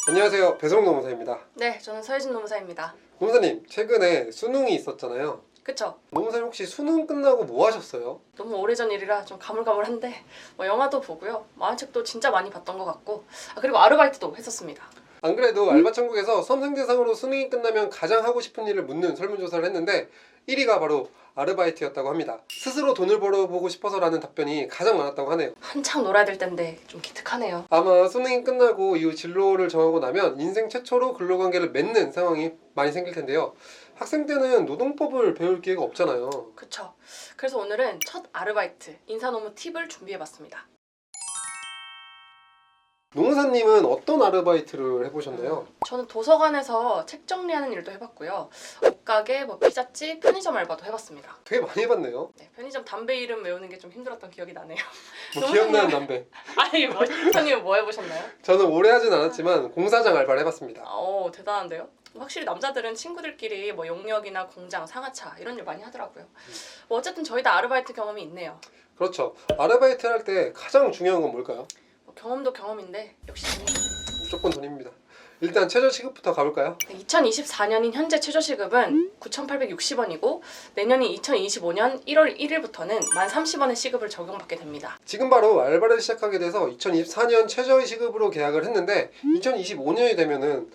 안녕하세요. 배송 노무사입니다. 네, 저는 서혜진 노무사입니다. 노무사님, 최근에 수능이 있었잖아요. 그쵸? 노무사님 혹시 수능 끝나고 뭐 하셨어요? 너무 오래전 일이라 좀 가물가물한데 영화도 보고요. 만화책도 진짜 많이 봤던 것 같고 그리고 아르바이트도 했었습니다. 안 그래도 알바천국에서 수험생 대상으로 수능이 끝나면 가장 하고 싶은 일을 묻는 설문조사를 했는데 1위가 바로 아르바이트였다고 합니다. 스스로 돈을 벌어보고 싶어서라는 답변이 가장 많았다고 하네요. 한창 놀아야 될 텐데 좀 기특하네요. 아마 수능이 끝나고 이후 진로를 정하고 나면 인생 최초로 근로관계를 맺는 상황이 많이 생길 텐데요. 학생 때는 노동법을 배울 기회가 없잖아요. 그쵸? 그래서 오늘은 첫 아르바이트, 인사노무 팁을 준비해봤습니다. 노무사님은 어떤 아르바이트를 해보셨나요? 저는 도서관에서 책 정리하는 일도 해봤고요. 옷가게, 피자집, 편의점 알바도 해봤습니다. 되게 많이 해봤네요. 네, 편의점 담배 이름 외우는 게 좀 힘들었던 기억이 나네요. 뭐 기억나는 담배. 아니, 선생님 뭐 해보셨나요? 저는 오래 하진 않았지만 공사장 알바를 해봤습니다. 대단한데요? 확실히 남자들은 친구들끼리 용역이나 공장, 상하차 이런 일 많이 하더라고요. 어쨌든 저희 다 아르바이트 경험이 있네요. 그렇죠. 아르바이트 할 때 가장 중요한 건 뭘까요? 경험도 경험인데 역시 돈이죠. 무조건 돈입니다. 일단 최저 시급부터 가볼까요? 2024년인 현재 최저시급은 9,860원이고 내년인 2025년 1월 1일부터는 1,030원의 시급을 적용받게 됩니다. 지금 바로 알바를 시작하게 돼서 2024년 최저 시급으로 계약을 했는데 2025년이 되면은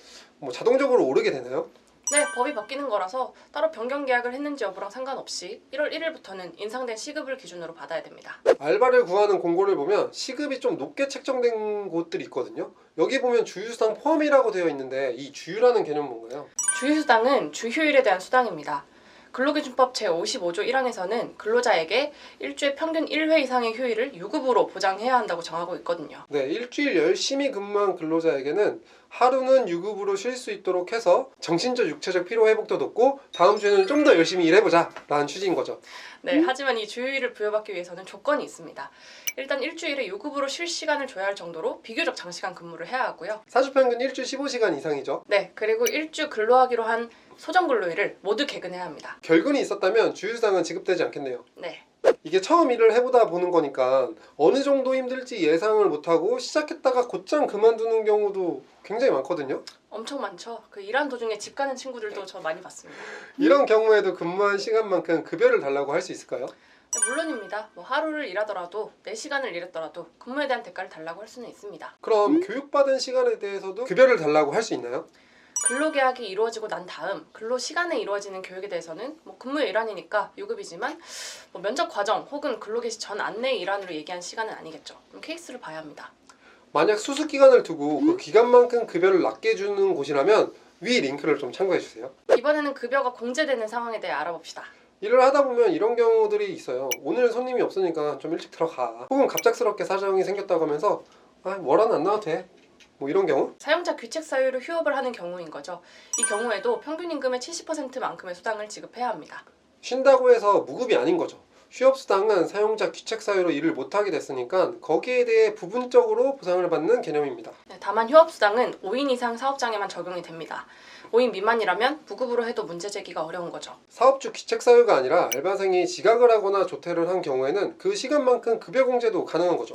자동적으로 오르게 되나요? 네, 법이 바뀌는 거라서 따로 변경 계약을 했는지 여부랑 상관없이 1월 1일부터는 인상된 시급을 기준으로 받아야 됩니다. 알바를 구하는 공고를 보면 시급이 좀 높게 책정된 곳들이 있거든요. 여기 보면 주휴수당 포함이라고 되어 있는데 이 주휴라는 개념은 뭔가요? 주휴수당은 주휴일에 대한 수당입니다. 근로기준법 제55조 1항에서는 근로자에게 일주에 평균 1회 이상의 휴일을 유급으로 보장해야 한다고 정하고 있거든요. 네, 일주일 열심히 근무한 근로자에게는 하루는 유급으로 쉴 수 있도록 해서 정신적, 육체적 피로 회복도 돕고 다음 주에는 좀 더 열심히 일해보자 라는 취지인 거죠. 네, 하지만 이 주휴일을 부여받기 위해서는 조건이 있습니다. 일단 일주일에 유급으로 쉴 시간을 줘야 할 정도로 비교적 장시간 근무를 해야 하고요. 사주평균 일주 15시간 이상이죠. 네, 그리고 일주 근로하기로 한 소정근로일을 모두 개근해야 합니다. 결근이 있었다면 주휴수당은 지급되지 않겠네요. 네. 이게 처음 일을 해보다 보는 거니까 어느 정도 힘들지 예상을 못하고 시작했다가 곧장 그만두는 경우도 굉장히 많거든요. 엄청 많죠. 일하는 도중에 집 가는 친구들도 저 많이 봤습니다. 이런 경우에도 근무한 시간만큼 급여를 달라고 할 수 있을까요? 네, 물론입니다. 하루를 일하더라도 4시간을 일했더라도 근무에 대한 대가를 달라고 할 수는 있습니다. 그럼 교육받은 시간에 대해서도 급여를 달라고 할 수 있나요? 근로계약이 이루어지고 난 다음 근로시간에 이루어지는 교육에 대해서는 근무의 일환이니까 유급이지만 면접 과정 혹은 근로 개시 전 안내의 일환으로 얘기한 시간은 아니겠죠. 그럼 케이스를 봐야 합니다. 만약 수습 기간을 두고 그 기간만큼 급여를 낮게 주는 곳이라면 위 링크를 좀 참고해 주세요. 이번에는 급여가 공제되는 상황에 대해 알아봅시다. 일을 하다 보면 이런 경우들이 있어요. 오늘 손님이 없으니까 좀 일찍 들어가. 혹은 갑작스럽게 사정이 생겼다고 하면서 뭐라는 안 나와도 돼. 이런 경우? 사용자 귀책 사유로 휴업을 하는 경우인 거죠. 이 경우에도 평균 임금의 70%만큼의 수당을 지급해야 합니다. 쉰다고 해서 무급이 아닌 거죠. 휴업수당은 사용자 귀책 사유로 일을 못하게 됐으니까 거기에 대해 부분적으로 보상을 받는 개념입니다. 네, 다만 휴업수당은 5인 이상 사업장에만 적용이 됩니다. 5인 미만이라면 무급으로 해도 문제 제기가 어려운 거죠. 사업주 귀책 사유가 아니라 알바생이 지각을 하거나 조퇴를 한 경우에는 그 시간만큼 급여 공제도 가능한 거죠.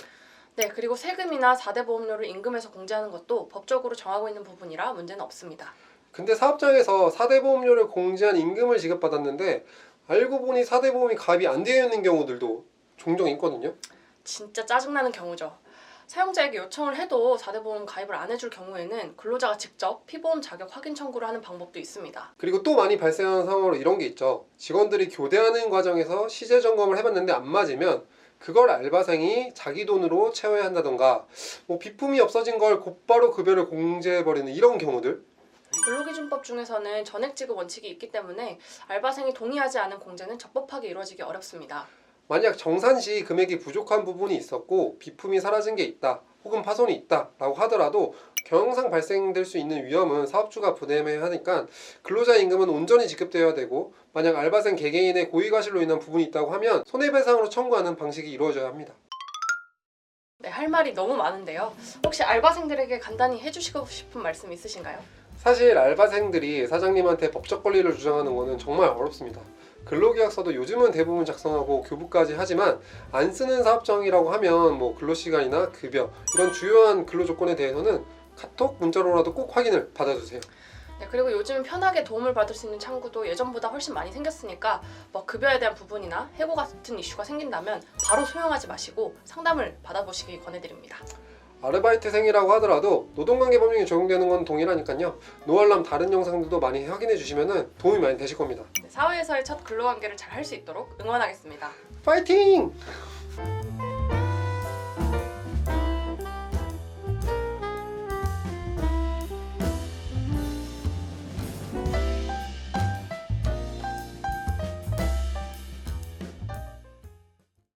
네, 그리고 세금이나 4대 보험료를 임금에서 공제하는 것도 법적으로 정하고 있는 부분이라 문제는 없습니다. 근데 사업장에서 4대 보험료를 공제한 임금을 지급받았는데 알고 보니 4대 보험이 가입이 안 되어 있는 경우들도 종종 있거든요. 진짜 짜증나는 경우죠. 사용자에게 요청을 해도 4대 보험 가입을 안 해줄 경우에는 근로자가 직접 피보험 자격 확인 청구를 하는 방법도 있습니다. 그리고 또 많이 발생하는 상황으로 이런 게 있죠. 직원들이 교대하는 과정에서 시제 점검을 해봤는데 안 맞으면 그걸 알바생이 자기 돈으로 채워야 한다던가 비품이 없어진 걸 곧바로 급여를 공제해버리는 이런 경우들. 근로기준법 중에서는 전액 지급 원칙이 있기 때문에 알바생이 동의하지 않은 공제는 적법하게 이루어지기 어렵습니다. 만약 정산시 금액이 부족한 부분이 있었고 비품이 사라진 게 있다 혹은 파손이 있다 라고 하더라도 경영상 발생될 수 있는 위험은 사업주가 부담해야 하니까 근로자 임금은 온전히 지급되어야 되고 만약 알바생 개개인의 고의과실로 인한 부분이 있다고 하면 손해배상으로 청구하는 방식이 이루어져야 합니다. 네, 할 말이 너무 많은데요. 혹시 알바생들에게 간단히 해주시고 싶은 말씀 있으신가요? 사실 알바생들이 사장님한테 법적 권리를 주장하는 것은 정말 어렵습니다. 근로계약서도 요즘은 대부분 작성하고 교부까지 하지만 안 쓰는 사업장이라고 하면 근로시간이나 급여 이런 주요한 근로조건에 대해서는 카톡, 문자로라도 꼭 확인을 받아주세요. 네, 그리고 요즘 편하게 도움을 받을 수 있는 창구도 예전보다 훨씬 많이 생겼으니까 뭐 급여에 대한 부분이나 해고 같은 이슈가 생긴다면 바로 소용하지 마시고 상담을 받아보시기 권해드립니다. 아르바이트생이라고 하더라도 노동관계 법령이 적용되는 건 동일하니까요. 노알람 다른 영상들도 많이 확인해 주시면 도움이 많이 되실 겁니다. 네, 사회에서의 첫 근로관계를 잘 할 수 있도록 응원하겠습니다. 파이팅!